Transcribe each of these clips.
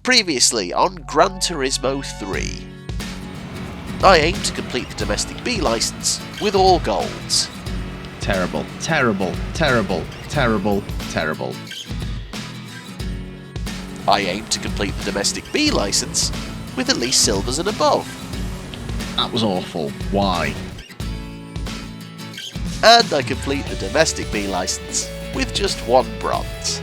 Previously on Gran Turismo 3. I aim to complete the domestic B license with all golds. Terrible, terrible, terrible, terrible, terrible. I aim to complete the domestic B license with at least silvers and above. That was awful. Why? And I complete the domestic B license with just one bronze.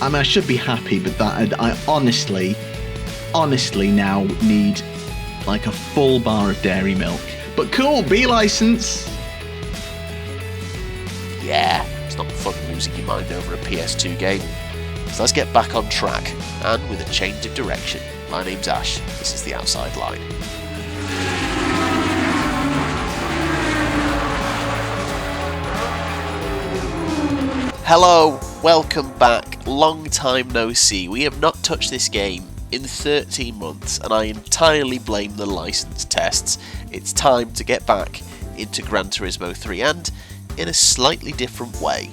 I mean, I should be happy, but that I honestly now need like a full bar of dairy milk. But cool, B license. Yeah, it's not fun losing your mind over a PS2 game. So let's get back on track, and with a change of direction. My name's Ash, this is The Outside Line. Hello, welcome back. Long time no see. We have not touched this game in 13 months, and I entirely blame the license tests. It's time to get back into Gran Turismo 3, and in a slightly different way.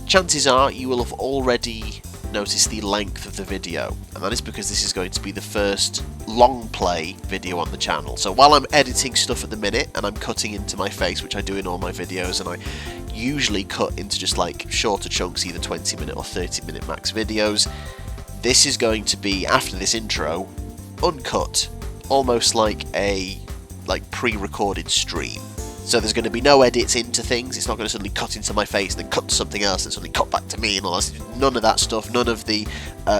Chances are you will have already noticed the length of the video, and that is because this is going to be the first long play video on the channel. So while I'm editing stuff at the minute and I'm cutting into my face, which I do in all my videos, and I usually cut into just like shorter chunks, either 20-minute or 30-minute max videos, this is going to be, after this intro, uncut, almost like a pre-recorded stream. So there's going to be no edits into things. It's not going to suddenly cut into my face, then cut to something else, and suddenly cut back to me and all that. None of that stuff. None of the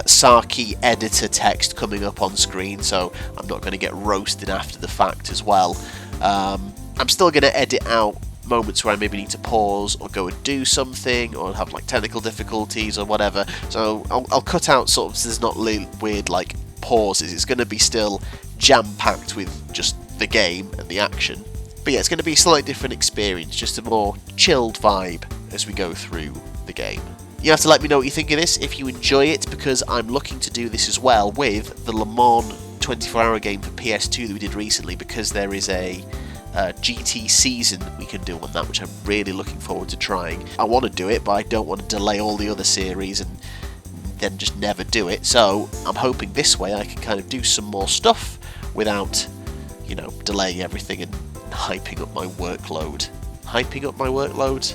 Saki editor text coming up on screen. So I'm not going to get roasted after the fact as well. I'm still going to edit out moments where I maybe need to pause or go and do something, or have like technical difficulties or whatever. So I'll cut out sort of, so there's not weird like pauses. It's going to be still jam-packed with just the game and the action. But yeah, it's going to be a slightly different experience, just a more chilled vibe as we go through the game. You have to let me know what you think of this if you enjoy it, because I'm looking to do this as well with the Le Mans 24-hour game for PS2 that we did recently, because there is a GT season we can do on that, which I'm really looking forward to trying. I want to do it, but I don't want to delay all the other series and then just never do it. So I'm hoping this way I can kind of do some more stuff without, you know, delaying everything and hyping up my workload. Hyping up my workload?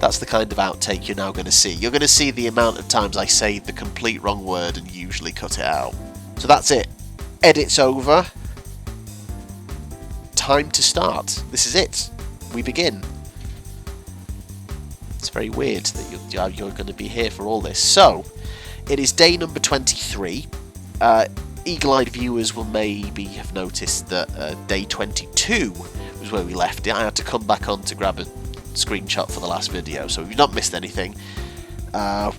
That's the kind of outtake you're now going to see. You're going to see the amount of times I say the complete wrong word and usually cut it out. So that's it. Edit's over. Time to start. This is it. We begin. It's very weird that you're going to be here for all this. So, it is day number 23. Eagle-eyed viewers will maybe have noticed that day 22 was where we left it. I had to come back on to grab a screenshot for the last video, so if you've not missed anything, yeah,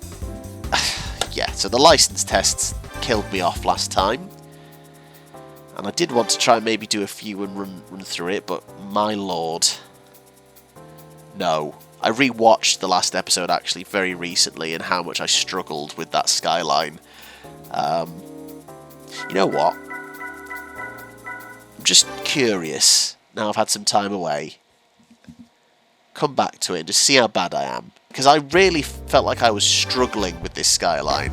so the license tests killed me off last time, and I did want to try and maybe do a few and run through it, but my lord, no. I rewatched the last episode actually very recently, and how much I struggled with that skyline. You know what? I'm just curious, now I've had some time away, come back to it and just see how bad I am. Because I really felt like I was struggling with this skyline.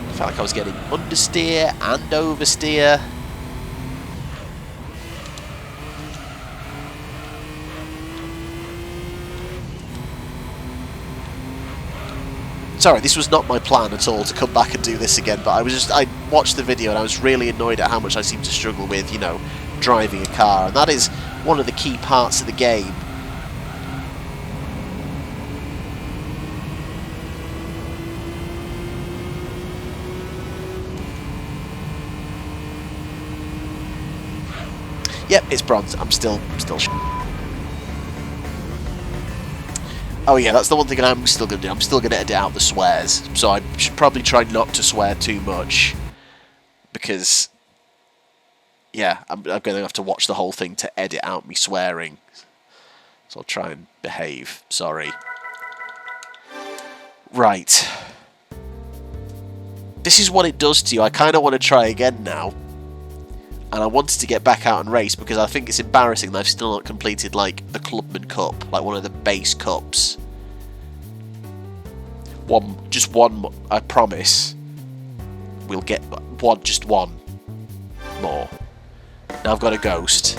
I felt like I was getting understeer and oversteer. Sorry, this was not my plan at all to come back and do this again, but I watched the video and I was really annoyed at how much I seem to struggle with, you know, driving a car, and that is one of the key parts of the game. Yep, it's bronze. I'm still Oh yeah, that's the one thing I'm still going to do. I'm still going to edit out the swears. So I should probably try not to swear too much. Because, yeah, I'm going to have to watch the whole thing to edit out me swearing. So I'll try and behave. Sorry. Right. This is what it does to you. I kind of want to try again now. And I wanted to get back out and race because I think it's embarrassing that I've still not completed, like, the Clubman Cup, like one of the base cups. Just one, I promise. We'll get just one more. Now I've got a ghost.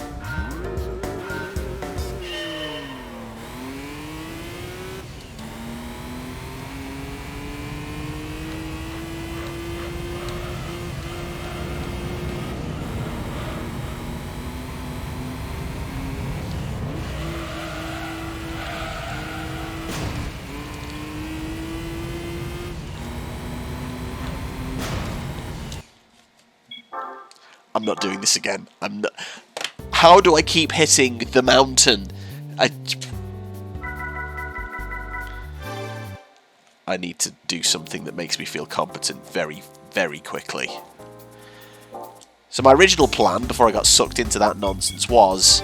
I'm not doing this again. I'm not. How do I keep hitting the mountain? I need to do something that makes me feel competent very, very quickly. So my original plan, before I got sucked into that nonsense, was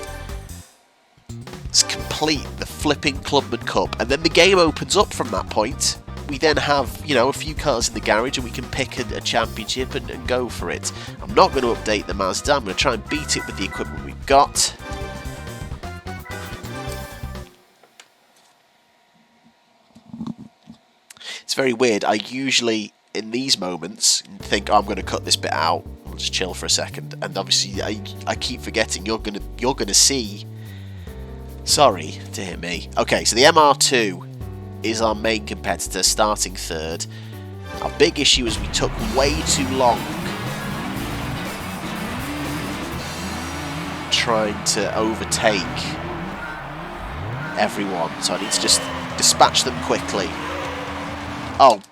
to complete the flipping Clubman Cup, and then the game opens up from that point. We then have, you know, a few cars in the garage and we can pick a championship and go for it. I'm not going to update the Mazda. I'm going to try and beat it with the equipment we've got. It's very weird. I usually, in these moments, think, oh, I'm going to cut this bit out. I'll just chill for a second. And obviously, I keep forgetting you're gonna see. Sorry, dear me. Okay, so the MR2 is our main competitor, starting third. Our big issue is we took way too long trying to overtake everyone, so I need to just dispatch them quickly. Oh.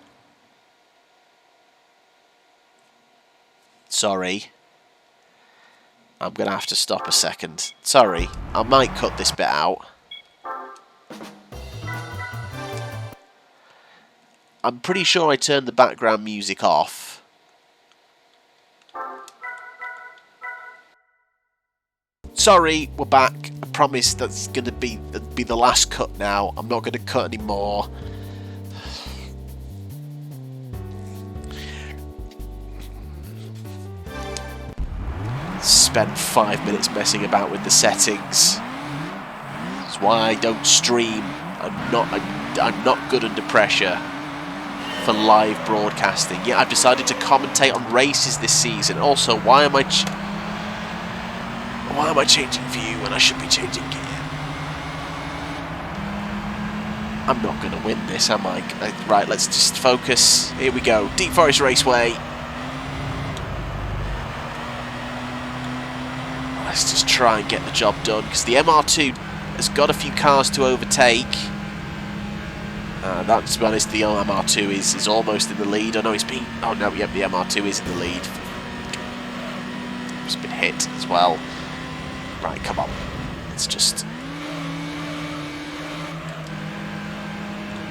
Sorry. I'm gonna have to stop a second. Sorry, I might cut this bit out. I'm pretty sure I turned the background music off. Sorry, we're back. I promise that's going to be the last cut now. I'm not going to cut anymore. Spent 5 minutes messing about with the settings. That's why I don't stream. I'm not good under pressure for live broadcasting. Yeah, I've decided to commentate on races this season. Also, why am I changing view when I should be changing gear? I'm not going to win this, am I? Right, let's just focus. Here we go. Deep Forest Raceway. Let's just try and get the job done, because the MR2 has got a few cars to overtake. That, to be honest, the MR2 is almost in the lead. I know it's been... Oh, no, yep, the MR2 is in the lead. It's been hit as well. Right, come on. Let's just...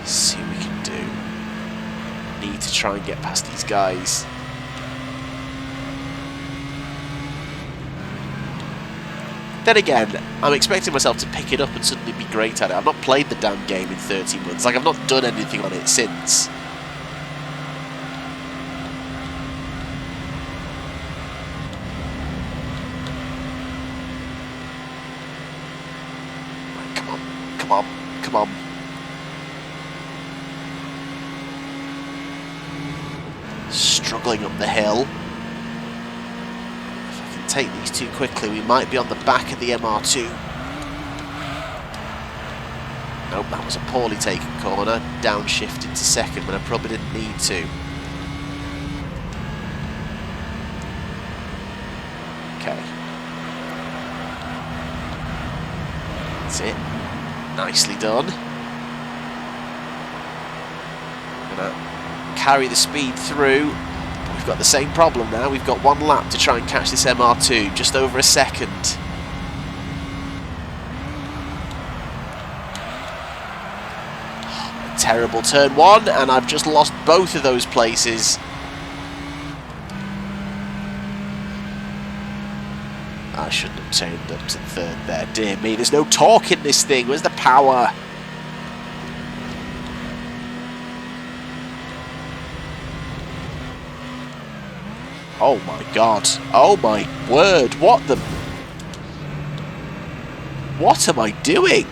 see what we can do. Need to try and get past these guys. Then again, I'm expecting myself to pick it up and suddenly be great at it. I've not played the damn game in 13 months. Like, I've not done anything on it since. Right, come on, come on, come on. Struggling up the hill. Take these too quickly, we might be on the back of the MR2. Nope, that was a poorly taken corner. Downshifted to second when I probably didn't need to. Okay. That's it. Nicely done. I'm gonna carry the speed through. We've got the same problem now. We've got one lap to try and catch this MR2, just over a second. Terrible turn one, and I've just lost both of those places. I shouldn't have turned up to third there. Dear me, there's no torque in this thing. Where's the power? Oh my god. Oh my word. What the... What am I doing?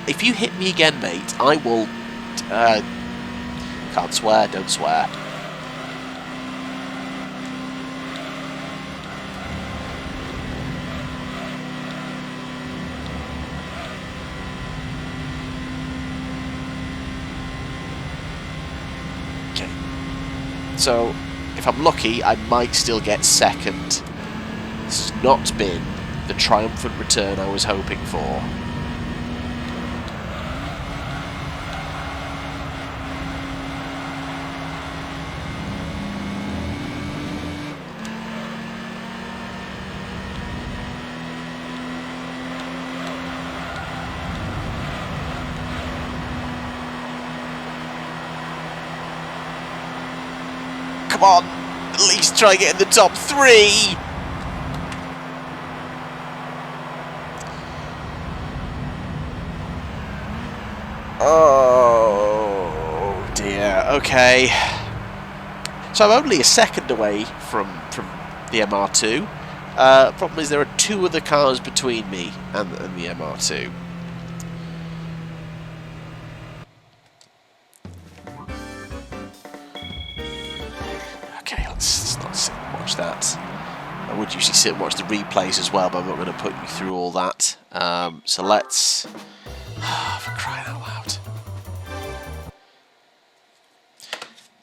If you hit me again, mate, I will... can't swear, don't swear. Okay. So, if I'm lucky, I might still get second. This has not been the triumphant return I was hoping for. Come on, at least try and get in the top 3. Oh dear. Okay. So I'm only a second away from the MR2. Problem is there are 2 other cars between me and the MR2. Okay, let's not sit and watch that. I would usually sit and watch the replays as well, but I'm not going to put you through all that. So let's... for crying out loud.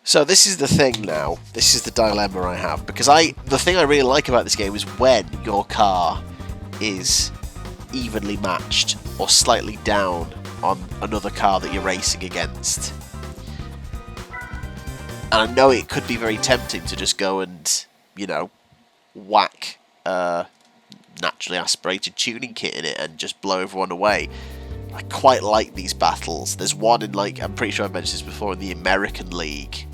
So this is the thing now. This is the dilemma I have. Because the thing I really like about this game is when your car is evenly matched or slightly down on another car that you're racing against. And I know it could be very tempting to just go and, you know, whack a naturally aspirated tuning kit in it and just blow everyone away. I quite like these battles. There's one in, like, I'm pretty sure I've mentioned this before, in the American League,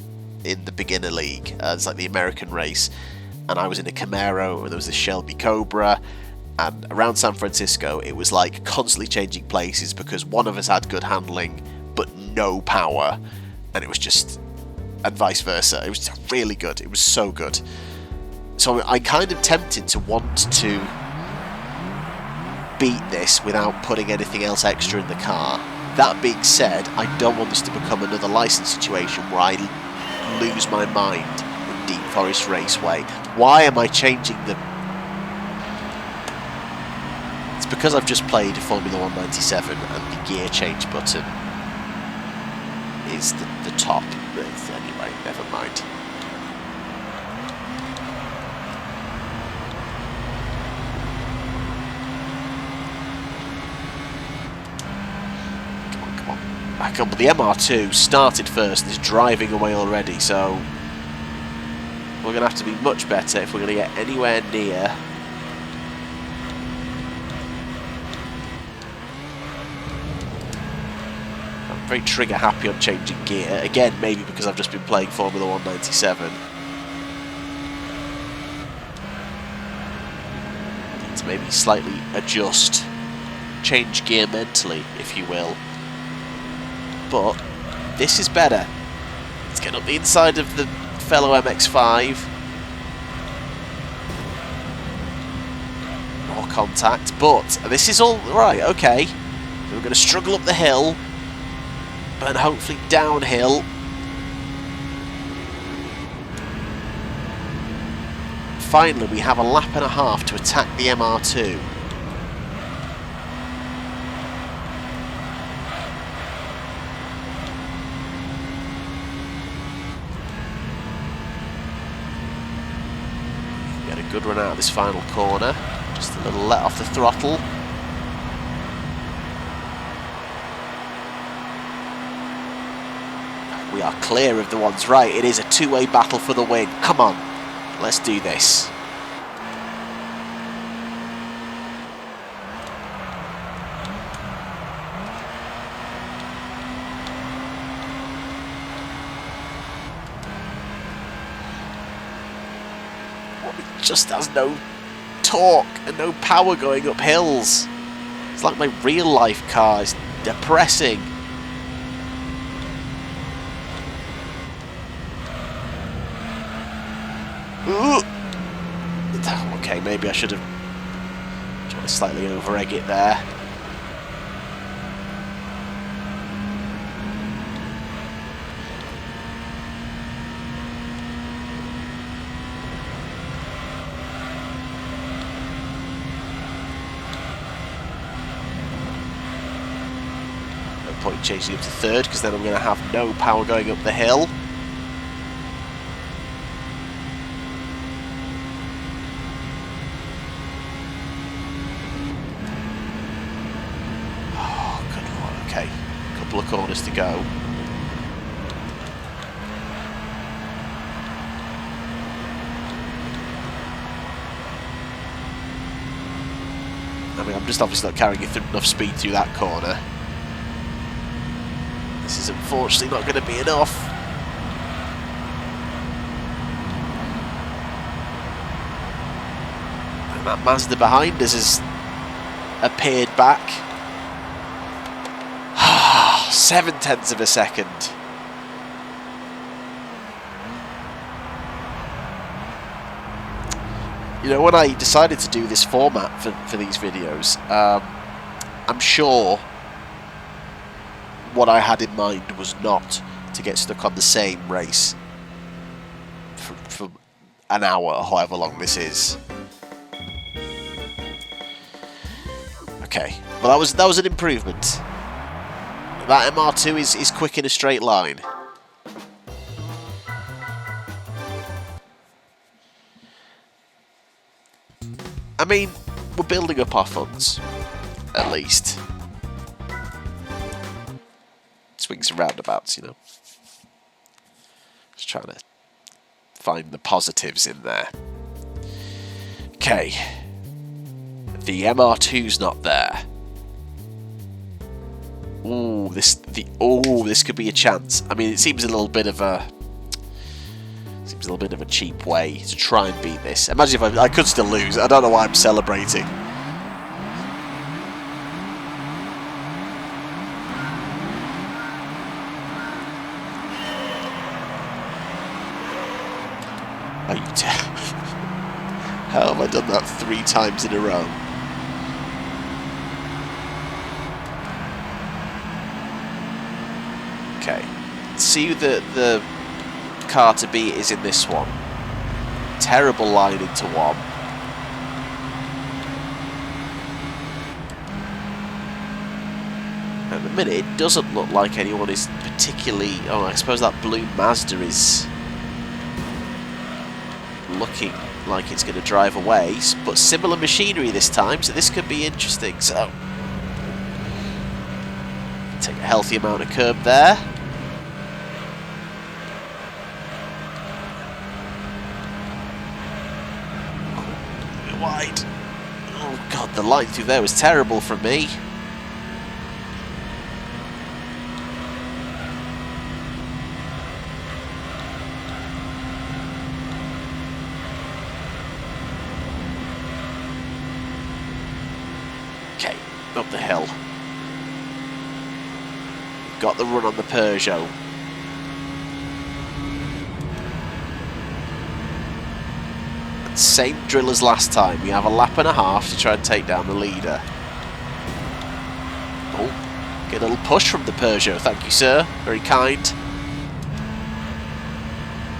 in the Beginner League. It's like the American race. And I was in a Camaro, and there was this Shelby Cobra. And around San Francisco, it was like constantly changing places because one of us had good handling, but no power. And it was just... and vice versa. It was really good. It was so good. So I'm kind of tempted to want to beat this without putting anything else extra in the car. That being said, I don't want this to become another license situation where I lose my mind in Deep Forest Raceway. Why am I changing the... It's because I've just played Formula 197 and the gear change button is the top. Anyway, never mind. Come on. Back up. But the MR2 started first and is driving away already, so we're going to have to be much better if we're going to get anywhere near. Very trigger happy on changing gear. Again, maybe because I've just been playing Formula 197. Need to maybe slightly adjust, change gear mentally, if you will. But this is better. Let's get up the inside of the fellow MX-5. More contact, but this is all right. Okay, we're going to struggle up the hill. And hopefully downhill. Finally, we have a lap and a half to attack the MR2. Get a good run out of this final corner. Just a little let off the throttle. We are clear of the ones right. It is a two-way battle for the win. Come on, let's do this. It just has no torque and no power going up hills. It's like my real life car is depressing. Ooh. Okay, maybe I should have tried to slightly over-egg it there. No point changing up to third, because then I'm going to have no power going up the hill. Couple of corners to go. I mean, I'm just obviously not carrying enough speed through that corner. This is unfortunately not going to be enough. And that Mazda behind us has appeared back. 0.7 of a second. You know, when I decided to do this format for these videos, I'm sure what I had in mind was not to get stuck on the same race for an hour or however long this is. Okay, well that was an improvement. That MR2 is quick in a straight line. I mean, we're building up our funds, at least. Swings and roundabouts, you know. Just trying to find the positives in there. Okay. The MR2's not there. Ooh, this could be a chance. I mean, it seems a little bit of a cheap way to try and beat this. Imagine if I could still lose. I don't know why I'm celebrating. How have I done that 3 times in a row? Okay, see who the car to beat is in this one. Terrible line into one. At the minute, it doesn't look like anyone is particularly... Oh, I suppose that blue Mazda is looking like it's going to drive away, but similar machinery this time, so this could be interesting. So, take a healthy amount of curb there. Wide. Oh god, the line through there was terrible from me. Okay, up the hill. Got the run on the Peugeot. Same drill as last time. We have a lap and a half to try and take down the leader. Oh, get a little push from the Peugeot. Thank you, sir. Very kind.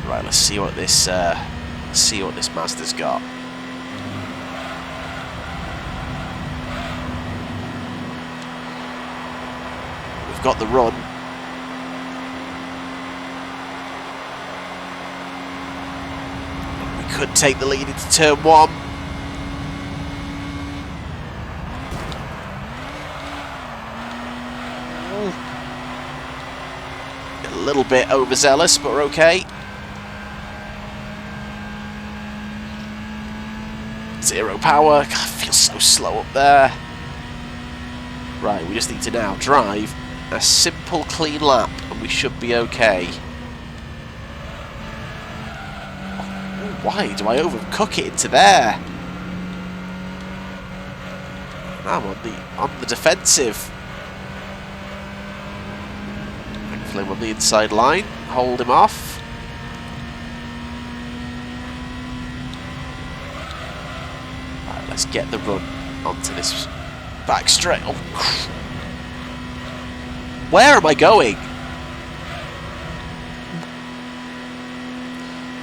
Right, let's see what this Mazda's got. We've got the run. Could take the lead into turn 1. A little bit overzealous, but we're okay. 0 power. God, I feel so slow up there. Right, we just need to now drive a simple, clean lap, and we should be okay. Why do I overcook it into there? I'm on the defensive. Tackle him on the inside line. Hold him off. Right, let's get the run onto this back straight. Oh, where am I going?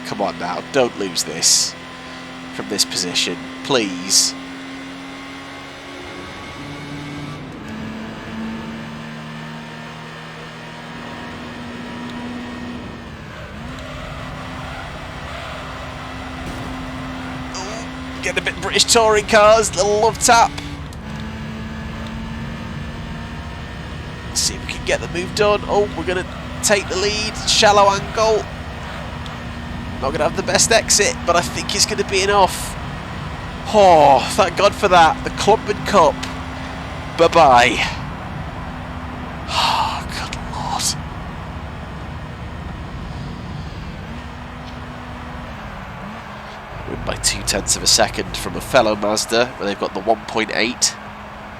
Come on now, don't lose this from this position, please. Get a bit British touring cars, little love tap. Let's see if we can get the move done. Oh, we're going to take the lead. Shallow angle. Not going to have the best exit, but I think it's going to be enough. Oh, thank God for that. The Clubman Cup. Bye-bye. Oh, good Lord. Win by 0.2 of a second from a fellow Mazda, where they've got the 1.8,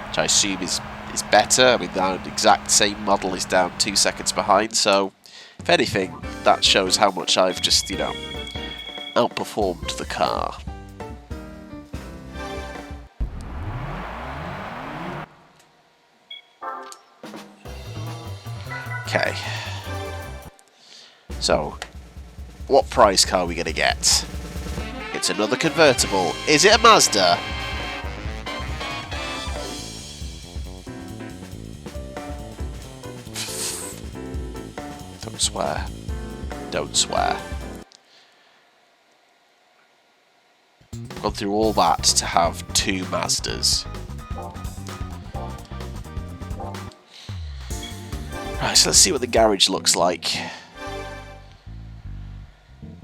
which I assume is better. I mean, the exact same model is down 2 seconds behind, so if anything, that shows how much I've just, you know, outperformed the car. Okay. So, what prize car are we going to get? It's another convertible. Is it a Mazda? Don't swear. Don't swear. Gone through all that to have 2 Mazdas. Right, so let's see what the garage looks like.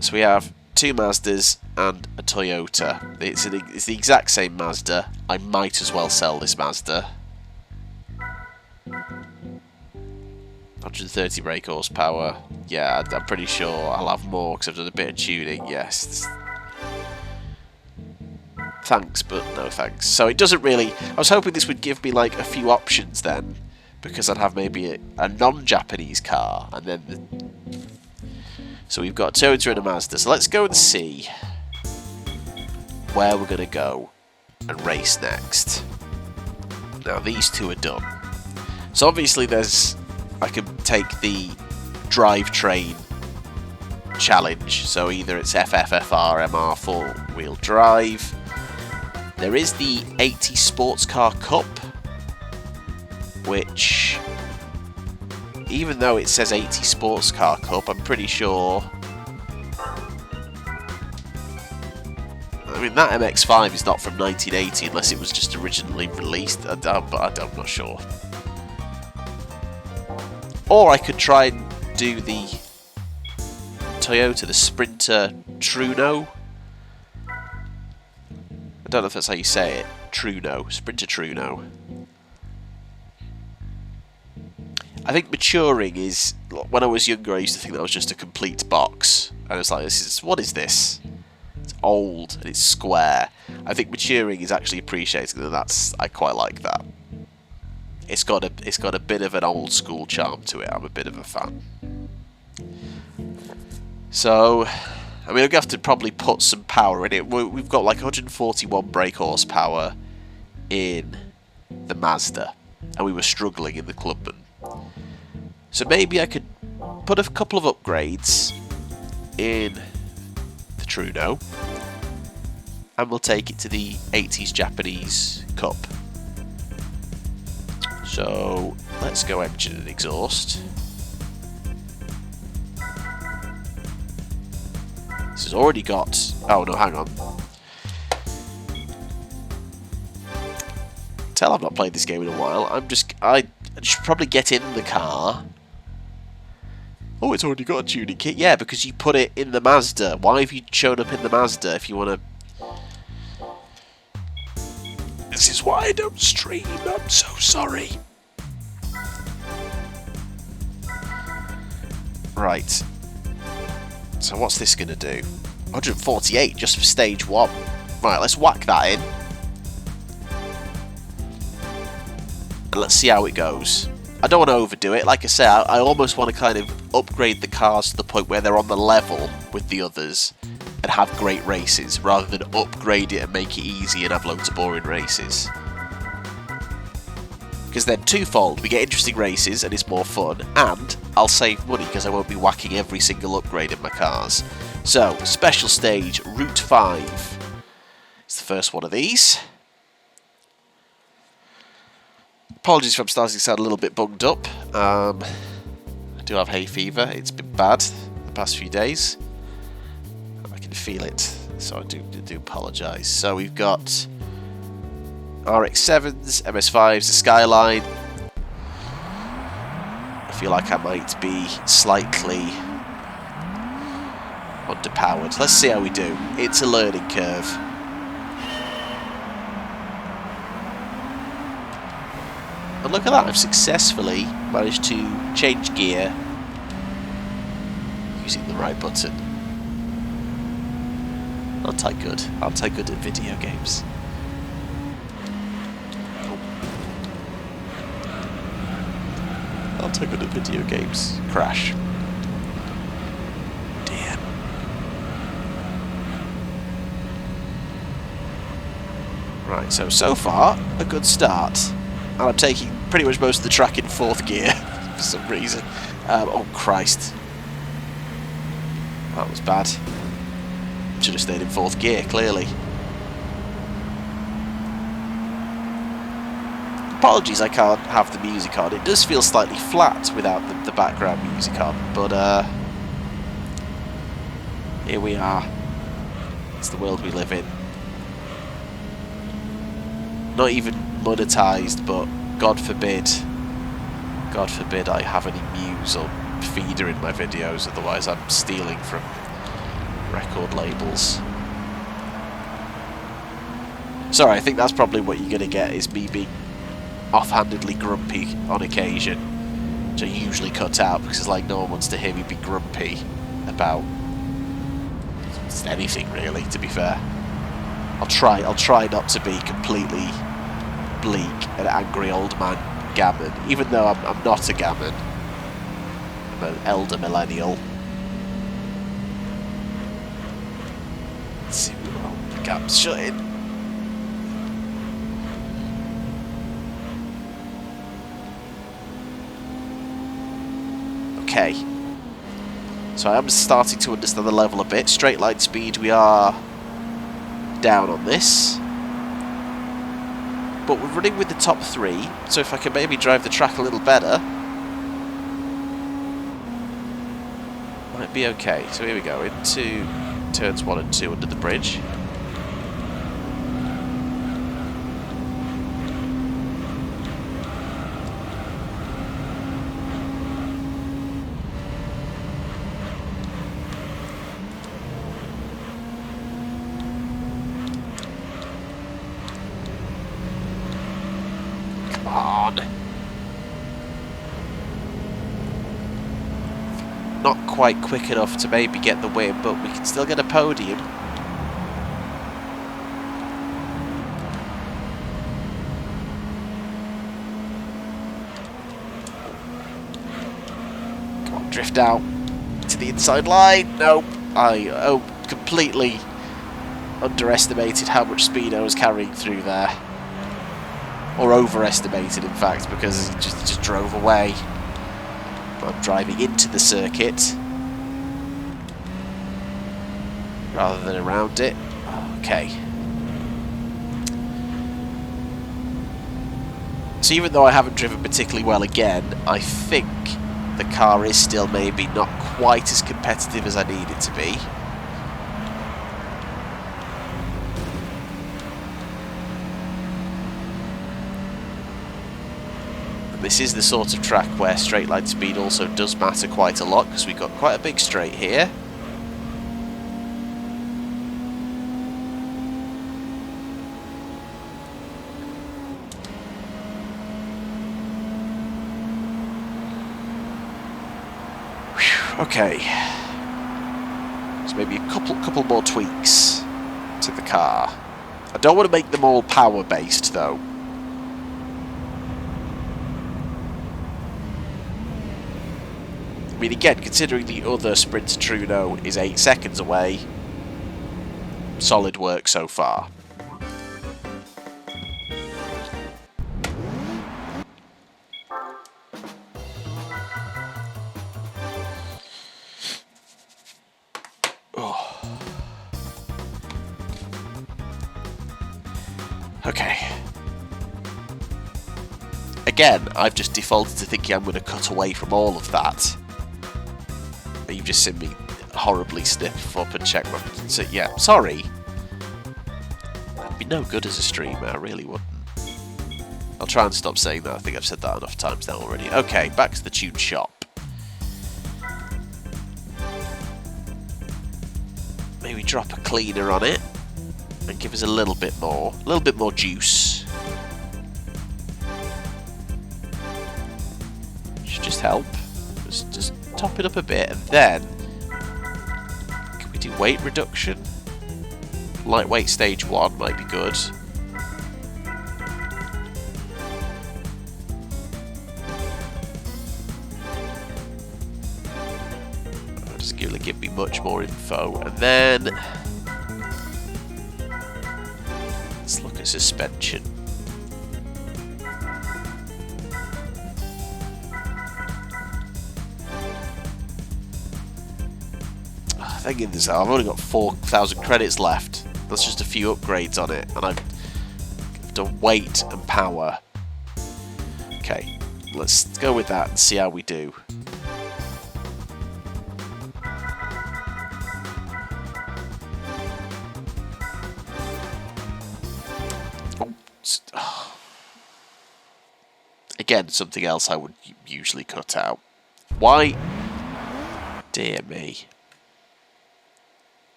So we have 2 Mazdas and a Toyota. It's the exact same Mazda. I might as well sell this Mazda. 130 brake horsepower. Yeah, I'm pretty sure I'll have more because I've done a bit of tuning. Yes. Thanks, but no thanks. So it doesn't really... I was hoping this would give me like a few options then, because I'd have maybe a non-Japanese car, and then... So we've got a Toyota and a Mazda. So let's go and see where we're going to go and race next. Now these 2 are done. So obviously there's... I can take the drivetrain challenge. So either it's FFFR, MR, 4-wheel drive. There is the 80 Sports Car Cup, which, even though it says 80 Sports Car Cup, I'm pretty sure... I mean, that MX-5 is not from 1980 unless it was just originally released, but I'm not sure. Or I could try and do the Toyota, the Sprinter Truno. I don't know if that's how you say it. Truno. Sprinter Truno. I think maturing is... When I was younger, I used to think that was just a complete box. I was like, what is this? It's old and it's square. I think maturing is actually appreciating, and I quite like that. It's got a bit of an old school charm to it. I'm a bit of a fan. So, I mean, we're going to have to probably put some power in it. We've got like 141 brake horsepower in the Mazda, and we were struggling in the Clubman. So maybe I could put a couple of upgrades in the Truno, and we'll take it to the 80s Japanese Cup. So let's go engine and exhaust. This has already got... Oh no, hang on. Tell I've not played this game in a while. I should probably get in the car. Oh, it's already got a tuning kit. Yeah, because you put it in the Mazda. Why have you shown up in the Mazda if you want to... This is why I don't stream. I'm so sorry. Right. So what's this going to do? 148 just for stage 1. Right, let's whack that in. And let's see how it goes. I don't want to overdo it. Like I say, I almost want to kind of upgrade the cars to the point where they're on the level with the others and have great races, rather than upgrade it and make it easy and have loads of boring races. Because then twofold, we get interesting races and it's more fun, and I'll save money because I won't be whacking every single upgrade in my cars. So, special stage, Route 5. It's the first one of these. Apologies if I'm starting to sound a little bit bunged up. I do have hay fever. It's been bad the past few days. I can feel it, so I do apologise. So we've got RX-7s, MS-5s, the Skyline. I feel like I might be slightly underpowered. Let's see how we do. It's a learning curve. And look at that, I've successfully managed to change gear using the right button. Aren't I good? Aren't I good at video games? Aren't I good at video games? Crash. Damn. Right, so far, a good start. And I'm taking pretty much most of the track in 4th gear for some reason. Oh Christ. That was bad. Should have stayed in 4th gear, clearly. Apologies I can't have the music on. It does feel slightly flat without the background music on, but here we are. It's the world we live in. Not even monetized, but God forbid I have any muse or feeder in my videos, otherwise I'm stealing from record labels. Sorry, I think that's probably what you're gonna get, is me being offhandedly grumpy on occasion, which I usually cut out because it's like no one wants to hear me be grumpy about anything really, to be fair. I'll try not to be completely bleak and angry old man gammon, even though I'm not a gammon. I'm an elder millennial. Let's see, oh, the gap's shutting. Okay. So I am starting to understand the level a bit. Straight line speed, we are down on this. But we're running with the top 3, so if I can maybe drive the track a little better, might be okay. So here we go, into turns 1 and 2 under the bridge. Not quite quick enough to maybe get the win, but we can still get a podium. Come on, drift out to the inside line. Nope. I completely underestimated how much speed I was carrying through there. Or overestimated, in fact, because it just drove away. I'm driving into the circuit rather than around it. Okay. So even though I haven't driven particularly well again, I think the car is still maybe not quite as competitive as I need it to be. This is the sort of track where straight line speed also does matter quite a lot, because we've got quite a big straight here. Whew, okay. So maybe a couple more tweaks to the car. I don't want to make them all power based though. mean, again, considering the other Sprinter Truno is 8 seconds away, solid work so far. Okay. Again, I've just defaulted to thinking I'm going to cut away from all of that. And you've just seen me horribly sniff up and check my... So, yeah, sorry. I'd be no good as a streamer, I really wouldn't. I'll try and stop saying that. I think I've said that enough times now already. Okay, back to the tune shop. Maybe drop a cleaner on it. And give us a little bit more juice. Should just help. Just top it up a bit, and then can we do weight reduction? Lightweight stage 1 might be good. Just give me much more info, and then. Let's look at suspension. Thing is, I've only got 4,000 credits left. That's just a few upgrades on it, and I've done weight and power. Okay, let's go with that and see how we do. Again, something else I would usually cut out. Why? Dear me.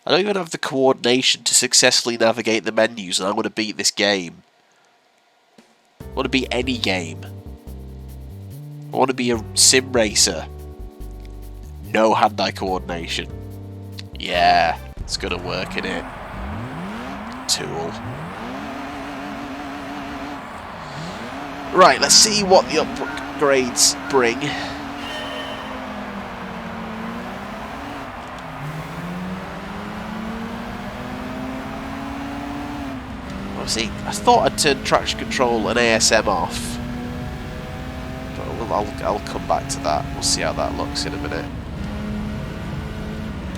I don't even have the coordination to successfully navigate the menus, and I want to beat this game. I want to beat any game. I want to be a sim racer. No hand-eye coordination. Yeah, it's going to work, innit? Tool. Right, let's see what the upgrades bring. See, I thought I'd turn traction control and ASM off. But I'll come back to that. We'll see how that looks in a minute.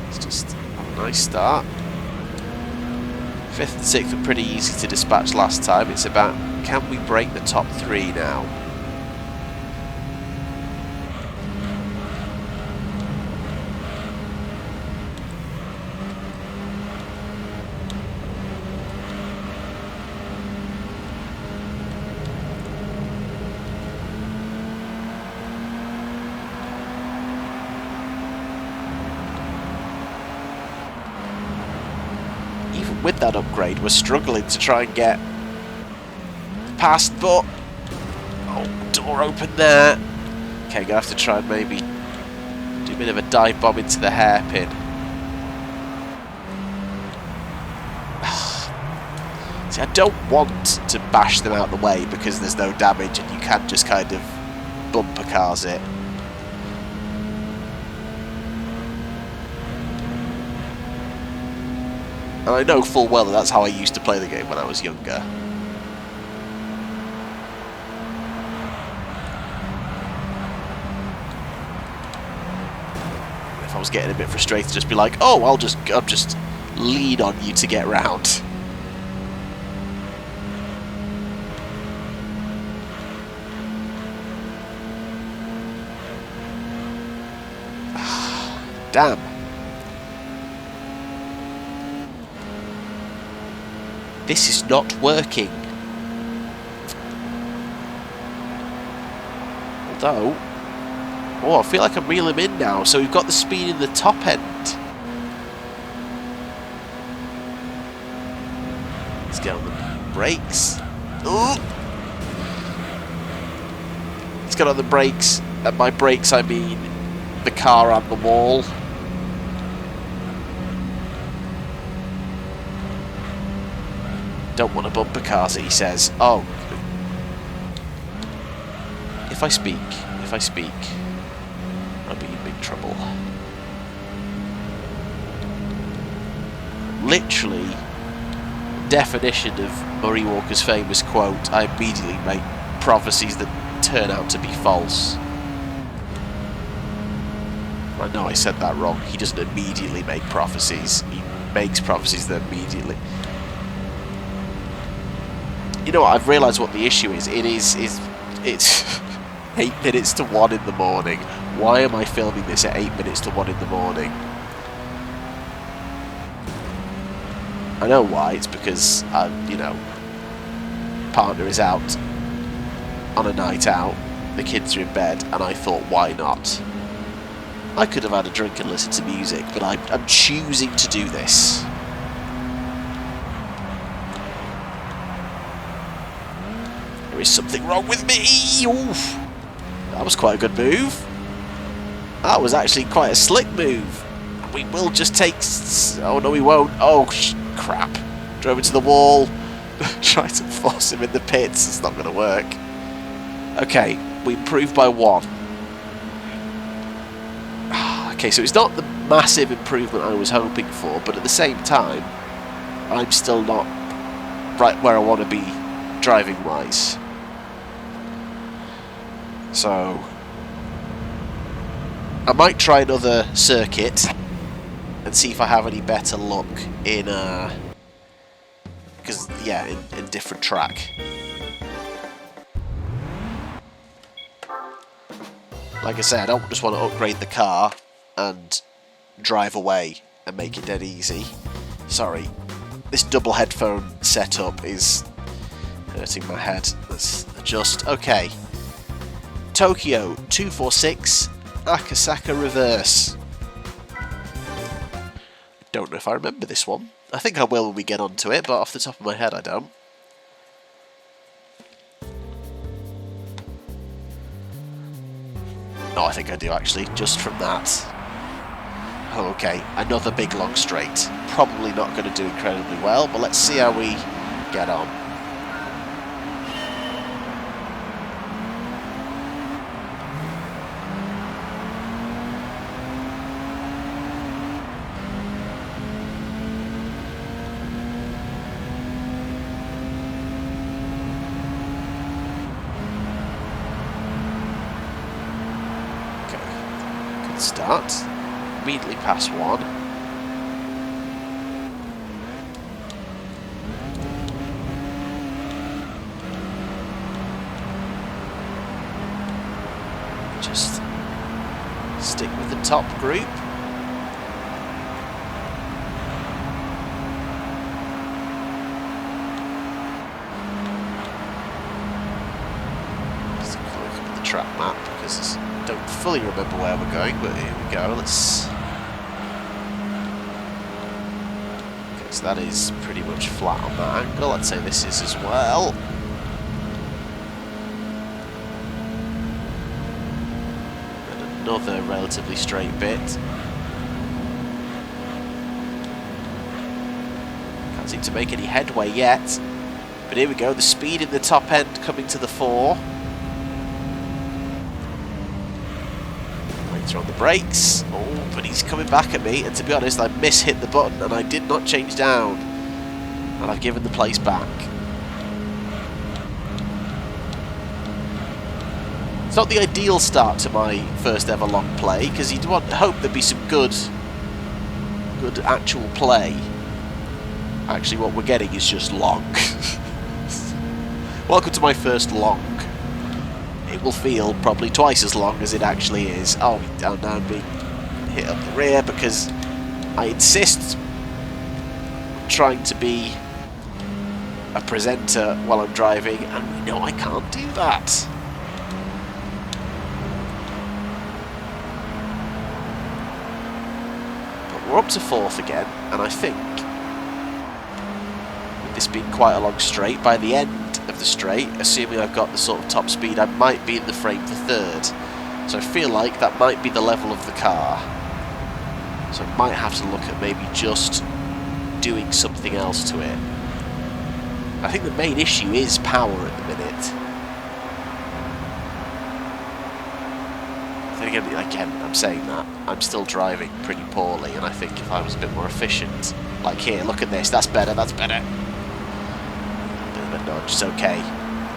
It's just a nice start. 5th and 6th were pretty easy to dispatch last time. It's about, can we break the top 3 now? With that upgrade, we're struggling to try and get past, but oh, door open there. Okay, gonna have to try and maybe do a bit of a dive bomb into the hairpin. See, I don't want to bash them out the way because there's no damage and you can just kind of bumper cars it. And I know full well that that's how I used to play the game when I was younger. If I was getting a bit frustrated, just be like, "Oh, I'll just lean on you to get round." Damn. This is not working. Although, oh, I feel like I'm reeling him in now. So we've got the speed in the top end. Let's get on the brakes. Ooh. Let's get on the brakes. And by brakes, I mean the car and the wall. Don't want to bumper cars, he says. Oh. If if I speak, I'll be in big trouble. Literally, definition of Murray Walker's famous quote, I immediately make prophecies that turn out to be false. I know I said that wrong. He doesn't immediately make prophecies. He makes prophecies that immediately... You know what, I've realised what the issue is. It's 8 minutes to 1 in the morning. Why am I filming this at 8 minutes to 1 in the morning? I know why. It's because, you know, partner is out on a night out, the kids are in bed, and I thought, why not? I could have had a drink and listened to music, but I'm choosing to do this. There is something wrong with me! Oof. That was quite a good move. That was actually quite a slick move. We will just take... Oh, no, we won't. Oh, crap. Drove into the wall. Try to force him in the pits. It's not going to work. Okay, we improved by 1. Okay, so it's not the massive improvement I was hoping for, but at the same time, I'm still not right where I want to be driving-wise. So, I might try another circuit and see if I have any better luck in, because, yeah, in different track. Like I said, I don't just want to upgrade the car and drive away and make it dead easy. Sorry, this double headphone setup is hurting my head. Let's adjust. Okay. Tokyo 246 Akasaka reverse. Don't know if I remember this one. I think I will when we get onto it, but off the top of my head I don't. Oh, I think I do actually, just from that. Oh, okay, another big long straight. Probably not going to do incredibly well, but let's see how we get on. Start immediately past 1. Just stick with the top group. Just look at the track map because I don't fully remember where we're going, but here we go. Let's... Okay, so that is pretty much flat on that angle. Let's say this is as well. And another relatively straight bit. Can't seem to make any headway yet. But here we go, the speed in the top end coming to the fore. On the brakes. Oh, but he's coming back at me, and to be honest, I hit the button and I did not change down, and I've given the place back. It's not the ideal start to my first ever long play, because you'd hope there'd be some good actual play. Actually, what we're getting is just long. Welcome to my first long. It will feel probably twice as long as it actually is. Oh, now I'm being hit up the rear because I insist on trying to be a presenter while I'm driving, and we know I can't do that. But we're up to 4th again, and I think with this being quite a long straight, by the end of the straight, assuming I've got the sort of top speed, I might be in the frame for 3rd. So I feel like that might be the level of the car. So I might have to look at maybe just doing something else to it. I think the main issue is power at the minute. Then again, I'm saying that, I'm still driving pretty poorly, and I think if I was a bit more efficient, like here, look at this, that's better, that's better. Bit of a nudge, it's okay.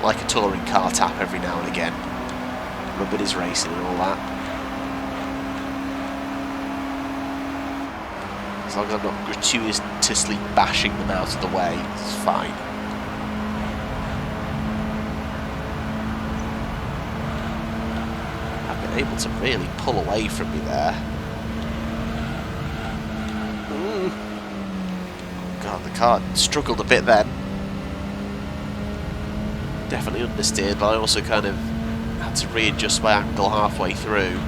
Like a touring car tap every now and again. Nobody's racing and all that. As long as I'm not gratuitously bashing them out of the way, it's fine. Able to really pull away from me there. God, the car struggled a bit then. Definitely understeered, but I also kind of had to readjust my angle halfway through.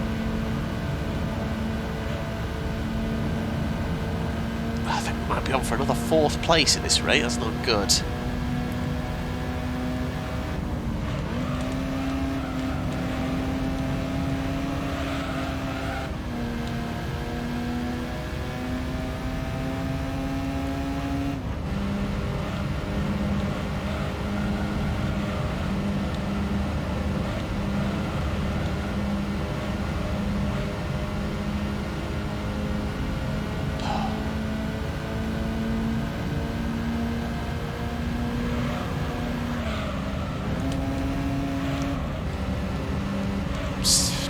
I think we might be on for another 4th place at this rate, that's not good.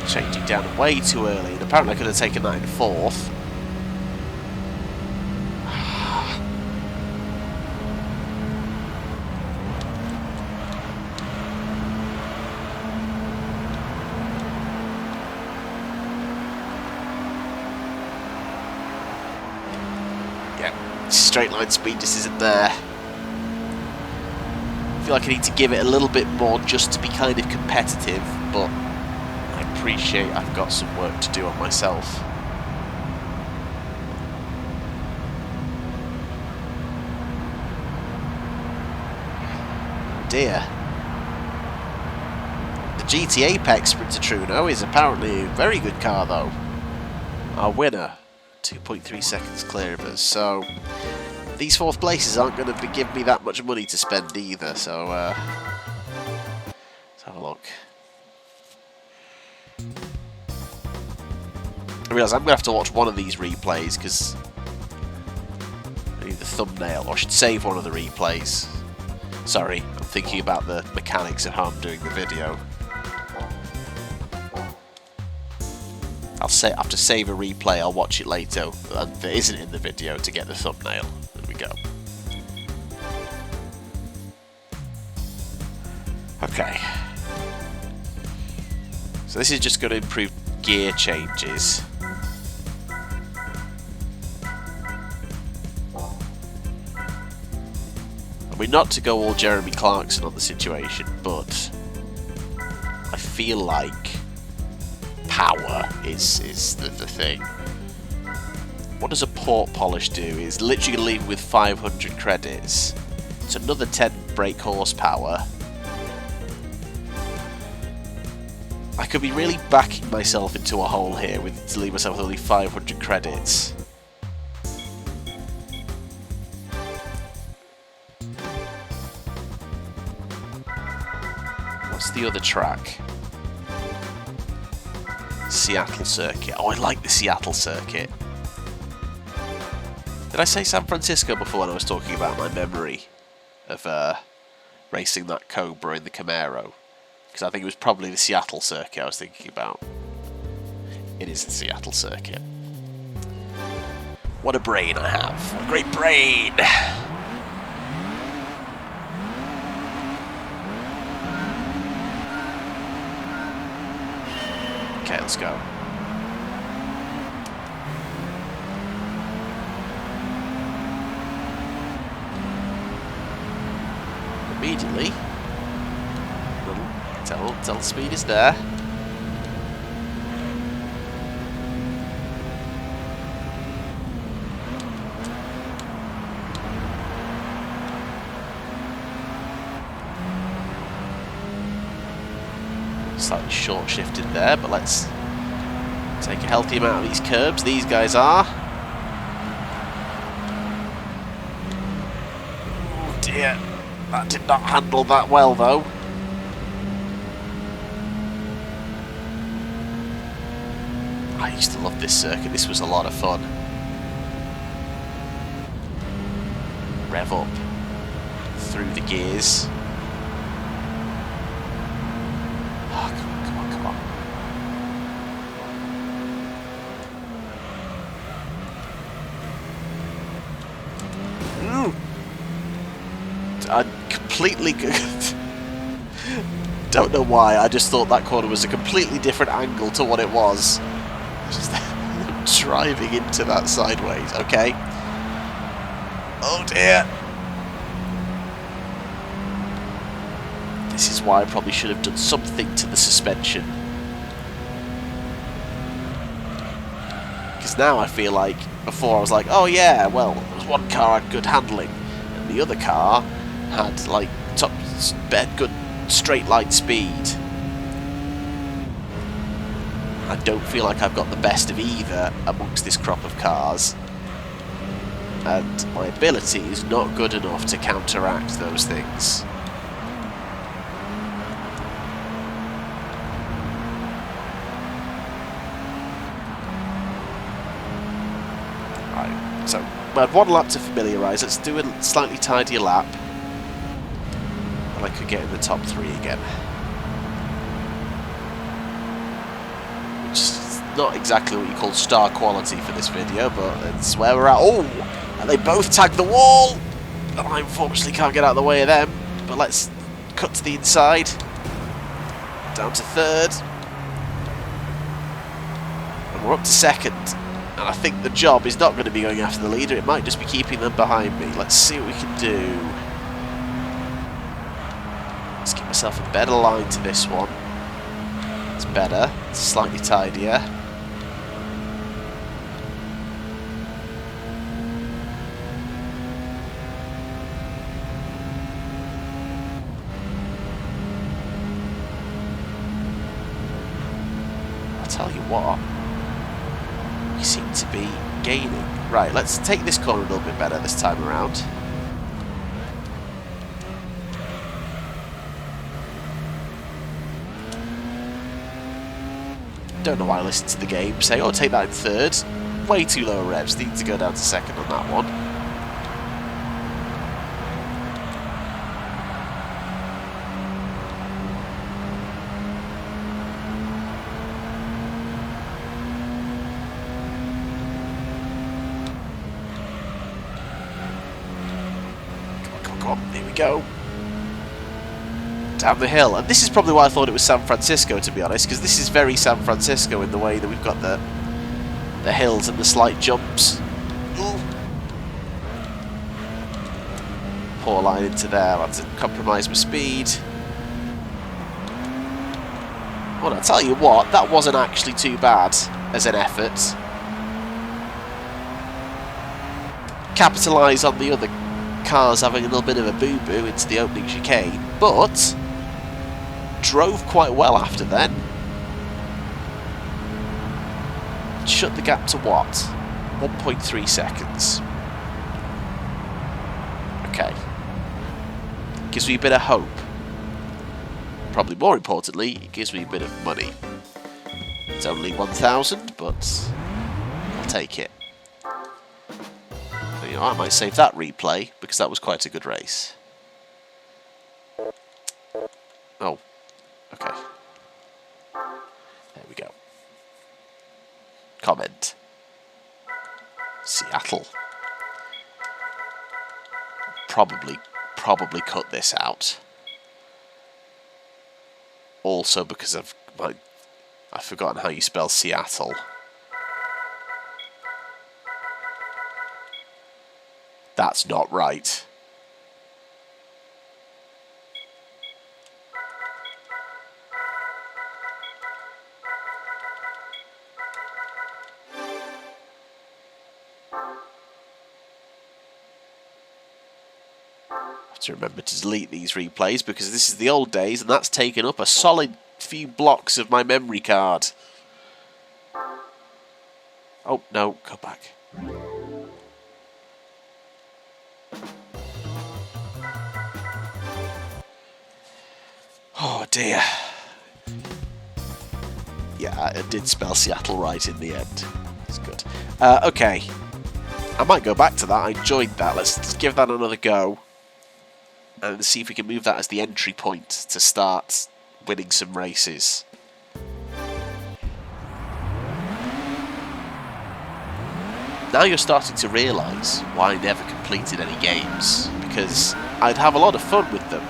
Changing down way too early, and apparently I could have taken that in 4th. Yeah, straight line speed just isn't there. I feel like I need to give it a little bit more just to be kind of competitive, but I appreciate I've got some work to do on myself. Dear. The GT Apex Sprinter Truno is apparently a very good car though. Our winner, 2.3 seconds clear of us, so these 4th places aren't going to give me that much money to spend either, so let's have a look. I realise I'm going to have to watch one of these replays because I need the thumbnail, or I should save one of the replays. Sorry, I'm thinking about the mechanics of how I'm doing the video. I'll have to save a replay, I'll watch it later, and that isn't in the video to get the thumbnail. There we go. Okay. So this is just going to improve gear changes. I mean, not to go all Jeremy Clarkson on the situation, but I feel like power is the thing. What does a port polish do? Is literally going to leave with 500 credits. It's another 10 brake horsepower. I could be really backing myself into a hole here to leave myself with only 500 credits. What's the other track? Seattle circuit. Oh, I like the Seattle circuit. Did I say San Francisco before when I was talking about my memory of racing that Cobra in the Camaro? Because I think it was probably the Seattle circuit I was thinking about. It is the Seattle circuit. What a brain I have. What a great brain! Okay, let's go. Immediately, tell speed is there. Slightly short shifted there, but let's take a healthy amount of these curbs. These guys are. Oh dear, that did not handle that well though. I used to love this circuit. This was a lot of fun. Rev up through the gears. Oh, come on, come on, come on. I completely don't know why. I just thought that corner was a completely different angle to what it was. Just driving into that sideways. Okay. Oh dear. This is why I probably should have done something to the suspension. Because now I feel like, before I was like, oh yeah, well, there was one car had good handling, and the other car had like good straight line speed. I don't feel like I've got the best of either amongst this crop of cars, and my ability is not good enough to counteract those things. Right, so I had one lap to familiarise. Let's do a slightly tidier lap. I could get in the top 3 again. Which is not exactly what you call star quality for this video, but that's where we're at. Oh! And they both tagged the wall! And I unfortunately can't get out of the way of them. But let's cut to the inside. Down to 3rd. And we're up to 2nd. And I think the job is not going to be going after the leader. It might just be keeping them behind me. Let's see what we can do. Let's give myself a better line to this one. It's better. It's slightly tidier. I'll tell you what. We seem to be gaining. Right, let's take this corner a little bit better this time around. Don't know why I listened to the game say, oh, take that in 3rd. Way too low revs. Need to go down to 2nd on that one. Come on, come on, come on. Here we go. Down the hill, and this is probably why I thought it was San Francisco, to be honest, because this is very San Francisco in the way that we've got the hills and the slight jumps. Ooh. Poor line into there. I had to compromise my speed. Well, I'll tell you what, that wasn't actually too bad as an effort. Capitalise on the other cars having a little bit of a boo-boo into the opening chicane, but drove quite well after then. Shut the gap to what? 1.3 seconds. Okay. Gives me a bit of hope. Probably more importantly, it gives me a bit of money. It's only 1,000, but I'll take it. You know, I might save that replay because that was quite a good race. Oh, okay. There we go. Comment. Seattle. Probably cut this out. Also because I've forgotten how you spell Seattle. That's not right. I have to remember to delete these replays because this is the old days and that's taken up a solid few blocks of my memory card. Oh, no, go back. Oh dear. Yeah, I did spell Seattle right in the end. It's good. Okay. I might go back to that. I enjoyed that. Let's give that another go. And see if we can move that as the entry point to start winning some races. Now you're starting to realise why I never completed any games. Because I'd have a lot of fun with them.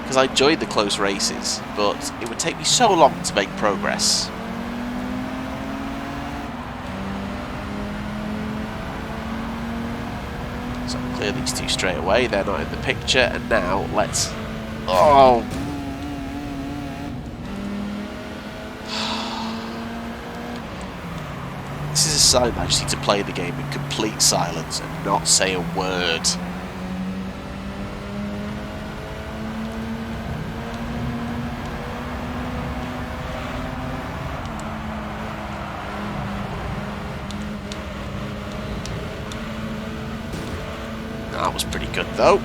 Because I enjoyed the close races, but it would take me so long to make progress. So I'll clear these two straight away, they're not in the picture, and now let's... Oh! This is a sign that I just need to play the game in complete silence and not say a word. That was pretty good though.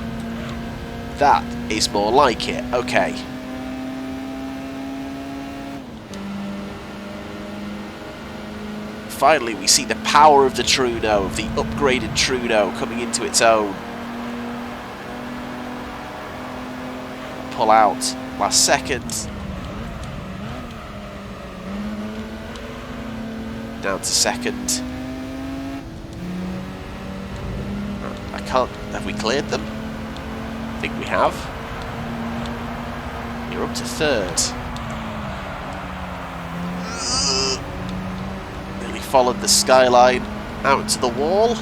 That is more like it. Okay. Finally we see the power of the Trudeau, of the upgraded Trudeau coming into its own. Pull out last second. Down to second. I can't... Have we cleared them? I think we have. You're up to third. Nearly followed the skyline out into the wall.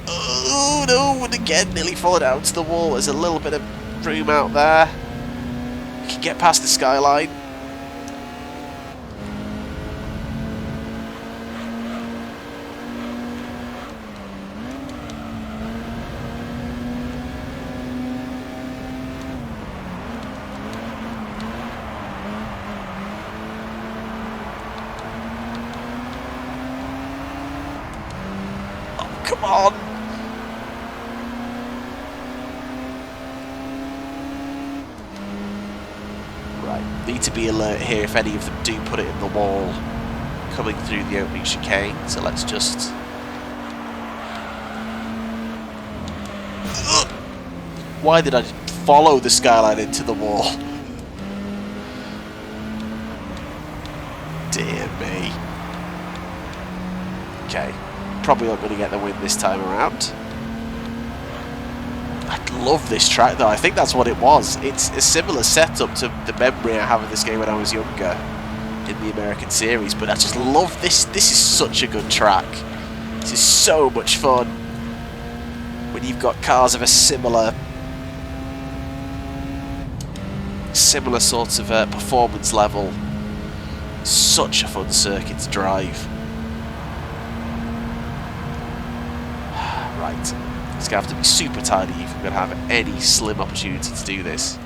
Oh no, and again nearly followed out to the wall. There's a little bit of room out there. You can get past the skyline. Come on! Right, need to be alert here if any of them do put it in the wall coming through the opening chicane, so let's just... Why did I follow the skyline into the wall? Dear me. Okay. Probably not going to get the win this time around. I love this track though, I think that's what it was. It's a similar setup to the memory I have of this game when I was younger in the American series, but I just love this. This is such a good track. This is so much fun when you've got cars of a similar sort of performance level. Such a fun circuit to drive. Right, it's going to have to be super tidy if we're going to have any slim opportunity to do this.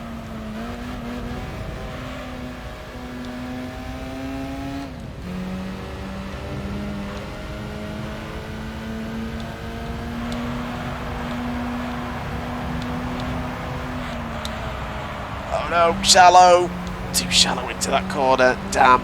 Oh no, shallow! Too shallow into that corner, damn.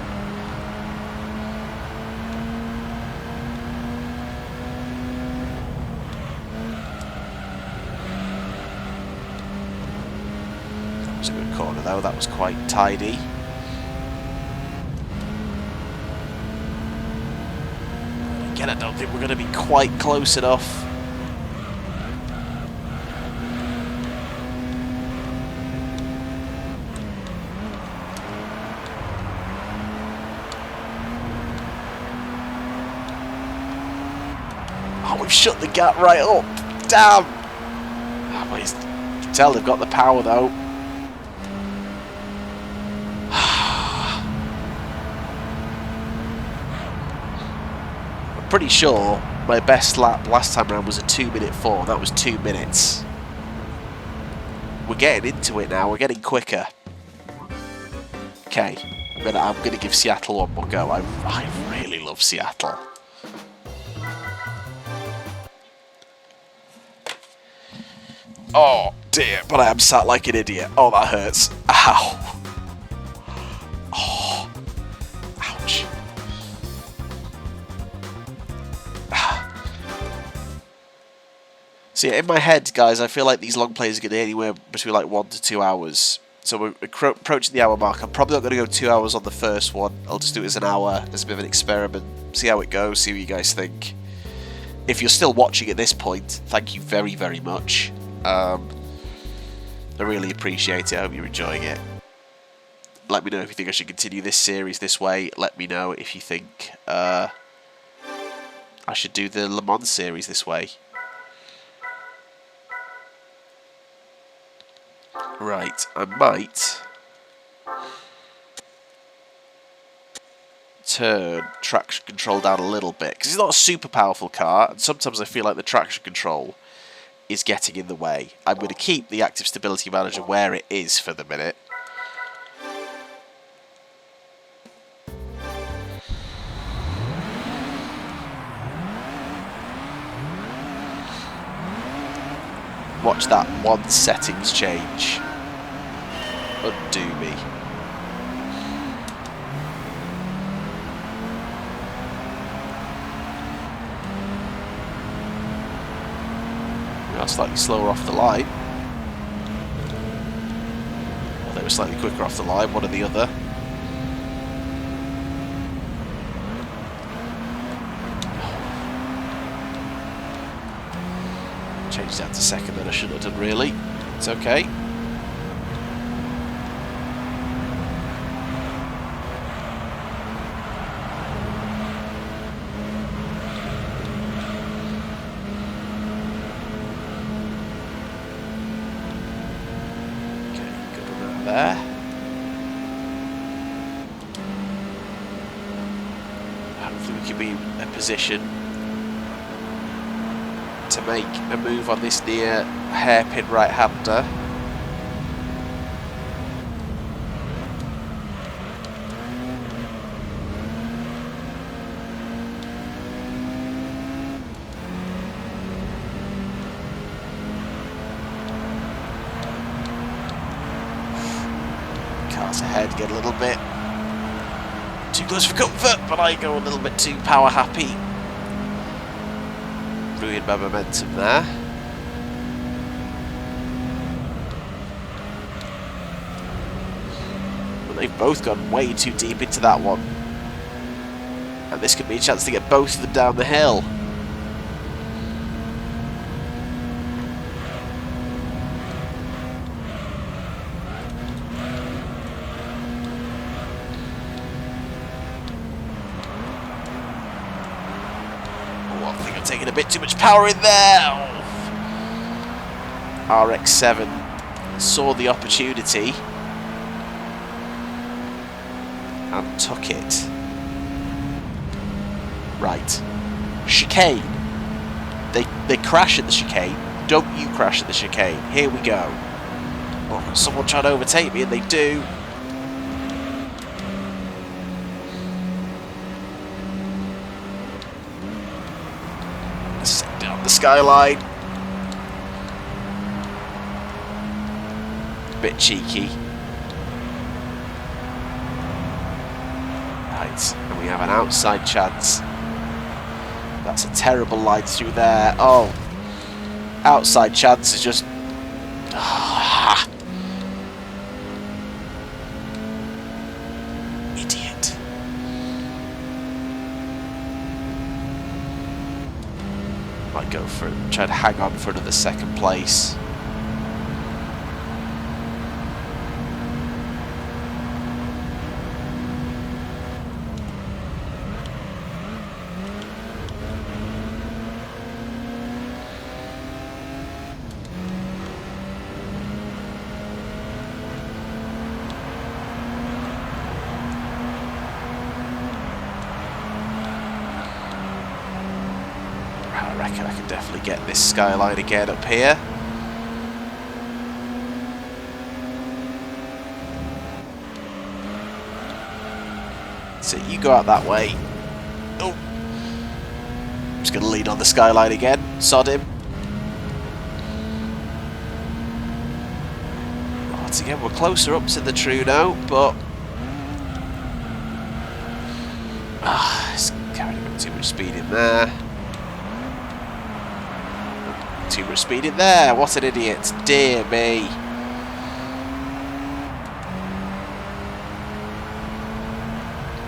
Corner though, that was quite tidy. Again, I don't think we're going to be quite close enough. Oh, we've shut the gap right up. Damn! Oh, well, you can tell they've got the power though. Pretty sure my best lap last time around was a 2:04. That was 2 minutes. We're getting into it now. We're getting quicker. Okay, I'm gonna give Seattle one more go. I really love Seattle. Oh dear, but I am sat like an idiot. Oh, that hurts. Ow. Oh. Ouch. So yeah, in my head, guys, I feel like these long plays are going to be anywhere between like 1 to 2 hours. So we're approaching the hour mark. I'm probably not going to go 2 hours on the first one. I'll just do it as an hour, as a bit of an experiment. See how it goes, see what you guys think. If you're still watching at this point, thank you very, very much. I really appreciate it. I hope you're enjoying it. Let me know if you think I should continue this series this way. Let me know if you think I should do the Le Mans series this way. Right, I might turn traction control down a little bit, because it's not a super powerful car, and sometimes I feel like the traction control is getting in the way. I'm going to keep the active stability manager where it is for the minute. Watch that one settings change undo me. We are slightly slower off the line. Well, they were slightly quicker off the line, one or the other. Changed that to second that I shouldn't have done, really. It's okay. Okay, good amount there. Hopefully we can be in a position to make a move on this near hairpin right-hander. Cars ahead get a little bit too close for comfort, but I go a little bit too power happy. Ruined my momentum there. But they've both gone way too deep into that one. And this could be a chance to get both of them down the hill. Taking a bit too much power in there. Oh. RX-7 saw the opportunity and took it. Right. Chicane. They crash at the chicane. Don't you crash at the chicane. Here we go. Oh, someone trying to overtake me, and they do. The skyline. Bit cheeky. Right, and we have an outside chance. That's a terrible line through there. Oh, outside chance is just... Idiot. Might go for it, try to hang on for another second place. I reckon I can definitely get this skyline again up here. So you go out that way. Oh, I'm just going to lean on the skyline again. Sod him. Once again, we're closer up to the true now, but it's carrying a bit too much speed in there. Too much speed in there. What an idiot! Dear me.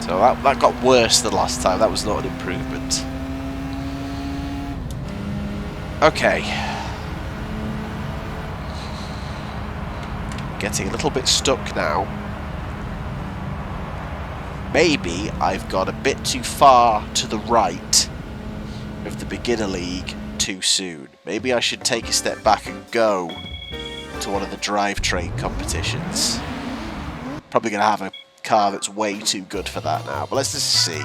So that got worse than last time. That was not an improvement. Okay. Getting a little bit stuck now. Maybe I've got a bit too far to the right of the beginner league too soon. Maybe I should take a step back and go to one of the drivetrain competitions. Probably going to have a car that's way too good for that now, but let's just see.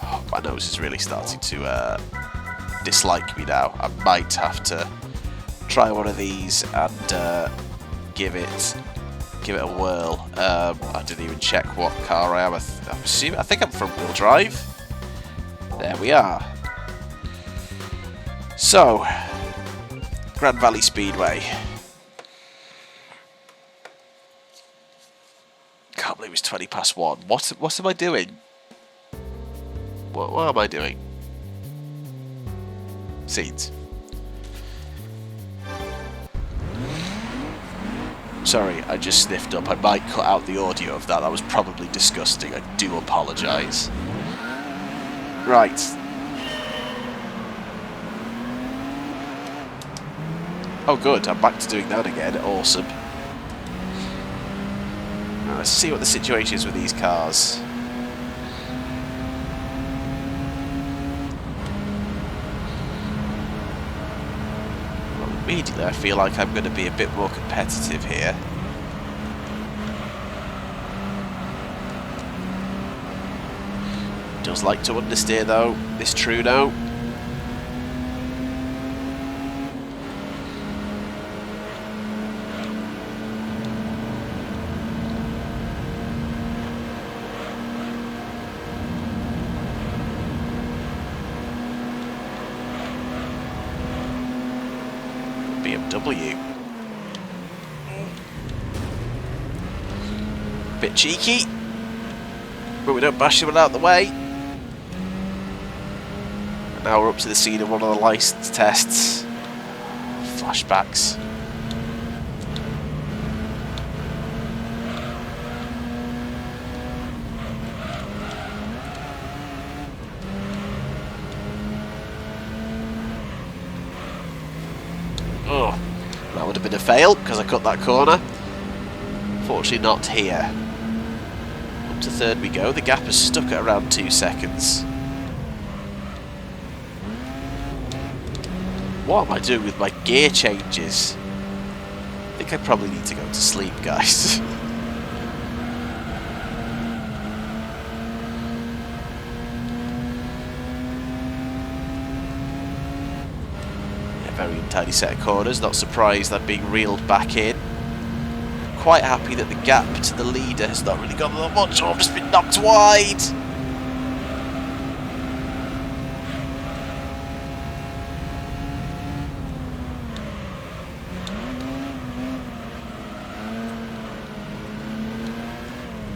Oh, my nose is really starting to dislike me now. I might have to try one of these and give it a whirl. I didn't even check what car I am. I think I'm front wheel drive. There we are. So, Grand Valley Speedway. Can't believe it's 20 past 1. What am I doing? What am I doing? Scenes. Sorry, I just sniffed up. I might cut out the audio of that. That was probably disgusting. I do apologise. Right. Oh good, I'm back to doing that again. Awesome. Now, let's see what the situation is with these cars. Well, immediately I feel like I'm going to be a bit more competitive here. Does like to understeer though, this Trudeau. BMW. Bit cheeky, but we don't bash him out the way. And now we're up to the scene of one of the license tests. Flashbacks. Oh, that would have been a fail because I cut that corner. Fortunately not here. Up to third we go. The gap is stuck at around 2 seconds. What am I doing with my gear changes? I think I probably need to go to sleep, guys. Very tiny set of corners, not surprised I'm being reeled back in. Quite happy that the gap to the leader has not really gone that much. Oh, I've just been knocked wide.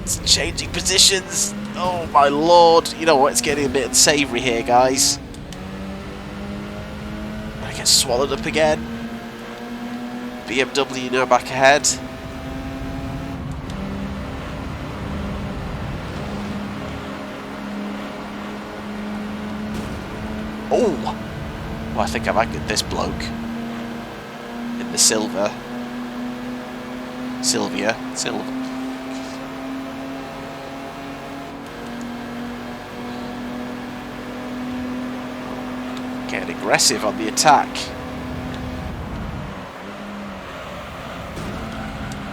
It's changing positions. Oh my lord. You know what, it's getting a bit unsavoury here, guys. Get swallowed up again. BMW now back ahead. Oh! Well, I think I've angered this bloke. In the silver. Silver. Getting aggressive on the attack.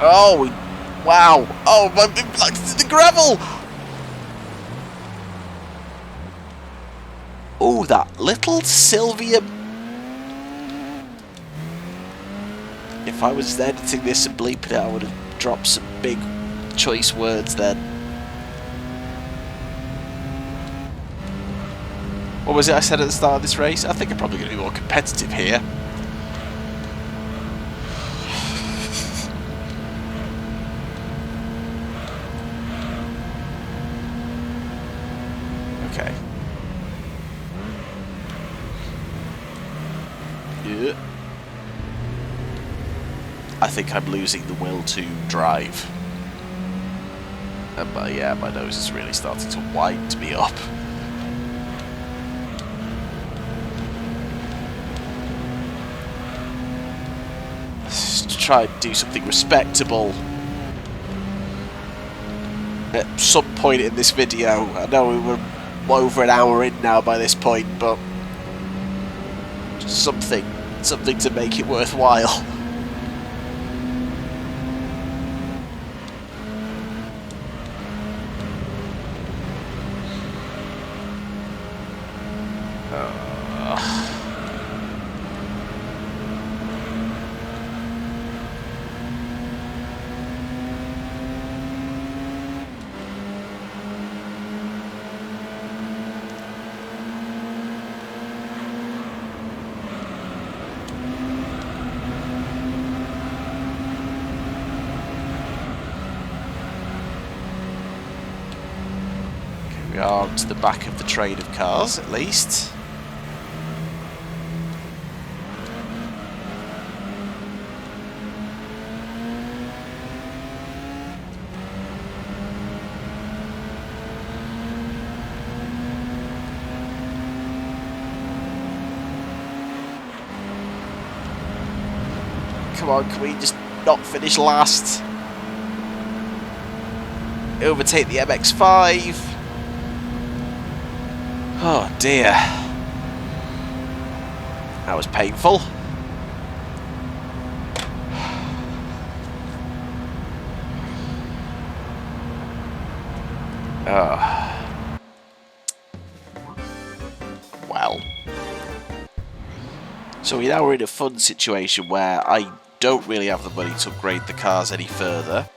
Oh, wow. Oh, I've been plugged to the gravel. Oh, that little Sylvia. If I was editing this and bleeping it, I would have dropped some big choice words then. What was it I said at the start of this race? I think I'm probably going to be more competitive here. Okay. Yeah. I think I'm losing the will to drive. And yeah, my nose is really starting to wind me up. To try and do something respectable at some point in this video. I know we were over an hour in now by this point, but just something to make it worthwhile. We are to the back of the train of cars, at least. Come on, can we just not finish last? Overtake the MX-5. Oh dear. That was painful. Well. So we now are in a fun situation where I don't really have the money to upgrade the cars any further.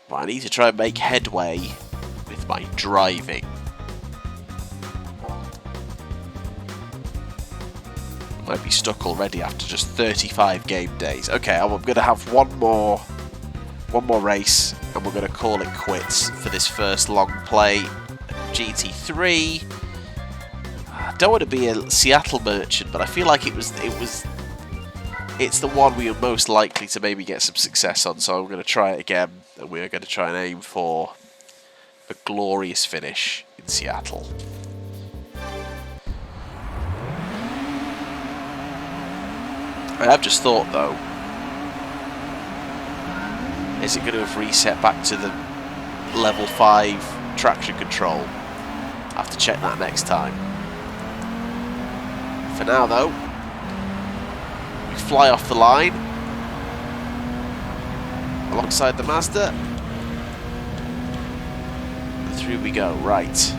But I need to try and make headway with my driving. Might be stuck already after just 35 game days. Okay, I'm going to have one more race, and we're going to call it quits for this first long play. GT3. I don't want to be a Seattle merchant, but I feel like it's the one we are most likely to maybe get some success on. So I'm going to try it again, and we're going to try and aim for a glorious finish in Seattle. I have just thought though, is it going to have reset back to the level 5 traction control? I'll have to check that next time. For now though, we fly off the line alongside the Mazda. And through we go, right.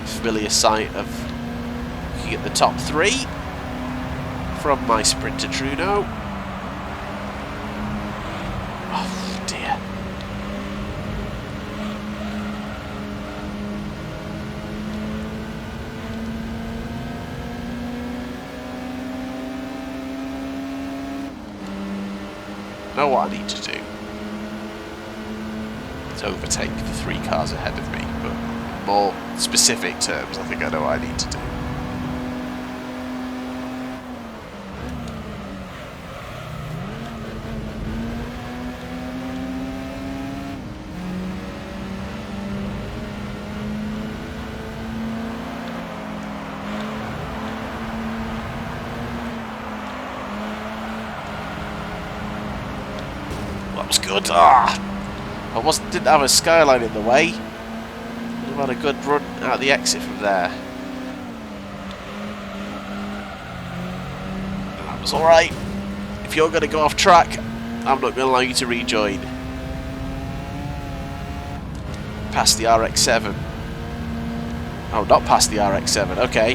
Familiar sight of looking at the top 3 from my Sprinter Trudeau. Oh dear. Know what I need to do to overtake the 3 cars ahead of me, but more specific terms, I think I know what I need to do. That was good. I didn't have a skyline in the way. Had a good run out of the exit from there. That was alright. If you're going to go off track, I'm not going to allow you to rejoin. Past the RX-7. Oh, not past the RX-7, okay.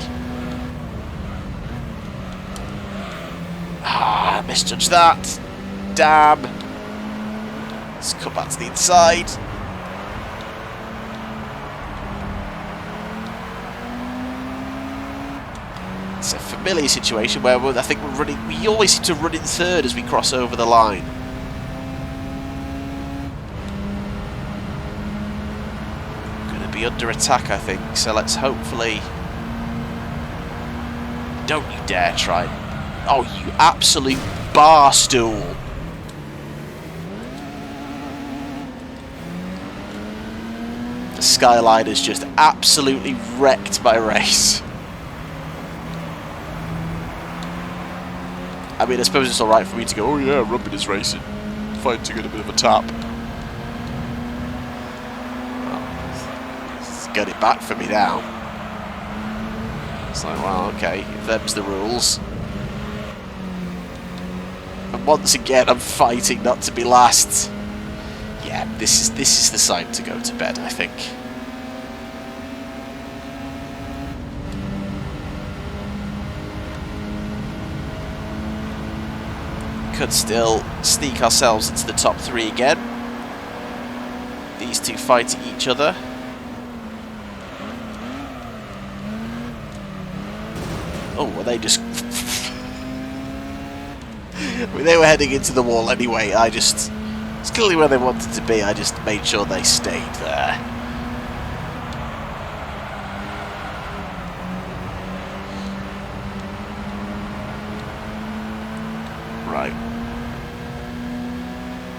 I misjudged that. damn. Let's come back to the inside. It's a familiar situation where I think we're running. We always seem to run in third as we cross over the line. Going to be under attack, I think. So let's hopefully. Don't you dare try. Oh, you absolute bar stool. The Skyline has just absolutely wrecked my race. I mean, I suppose it's alright for me to go, oh yeah, Rubbin is racing. Fine to get a bit of a tap. Well, it's got it back for me now. It's like, well, okay, if them's the rules. And once again, I'm fighting not to be last. Yeah, this is the sign to go to bed, I think. Could still sneak ourselves into the top 3 again. These two fighting each other. Oh, well, they just... they were heading into the wall anyway. It's clearly where they wanted to be. I just made sure they stayed there. Right.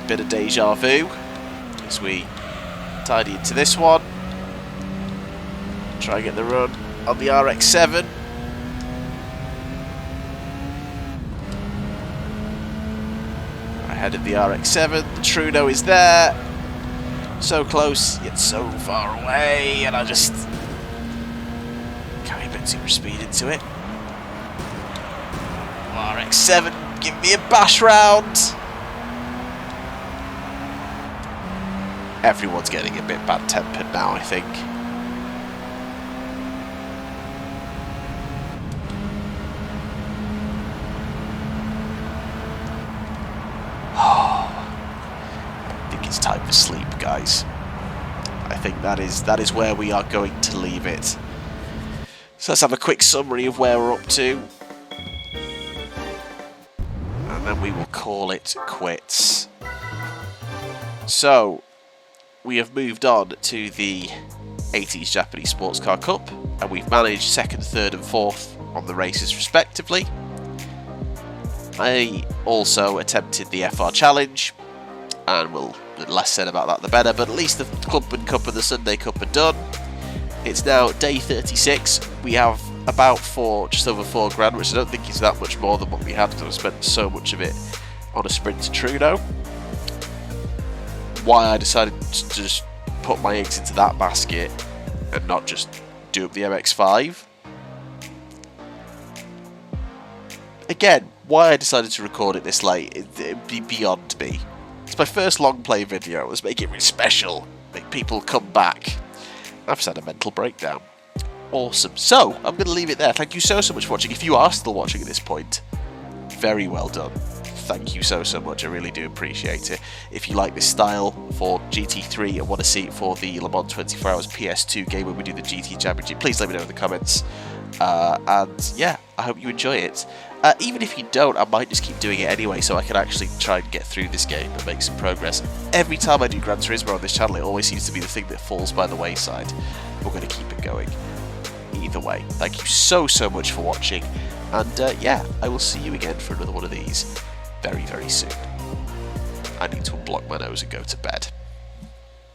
Bit of deja vu as we tidy into this one. Try and get the run on the RX-7. Ahead of the RX-7, the Trudeau is there. So close, yet so far away, and I just carry a bit too much speed into it. RX-7, give me a bash round. Everyone's getting a bit bad-tempered now, I think. I think it's time for sleep, guys. I think that is where we are going to leave it. So let's have a quick summary of where we're up to. And then we will call it quits. So, we have moved on to the 80s Japanese Sports Car Cup, and we've managed 2nd, 3rd and 4th on the races respectively. I also attempted the FR Challenge, and the less said about that the better, but at least the Clubman Cup and the Sunday Cup are done. It's now day 36. We have about just over 4 grand, which I don't think is that much more than what we had because I spent so much of it on a sprint to Trudeau. Why I decided to just put my eggs into that basket and not just do up the MX-5. Again, why I decided to record it this late, it'd be beyond me. It's my first long play video. Let's make it really special. Make people come back. I've just had a mental breakdown. Awesome. So, I'm going to leave it there. Thank you so much for watching. If you are still watching at this point, very well done. Thank you so much. I really do appreciate it. If you like this style for GT3 and want to see it for the Le Mans 24 Hours PS2 game where we do the GT Championship, please let me know in the comments. And yeah, I hope you enjoy it. Even if you don't, I might just keep doing it anyway so I can actually try and get through this game and make some progress. Every time I do Gran Turismo on this channel, it always seems to be the thing that falls by the wayside. We're going to keep it going. Either way, thank you so much for watching. And yeah, I will see you again for another one of these very soon. I need to unblock my nose and go to bed.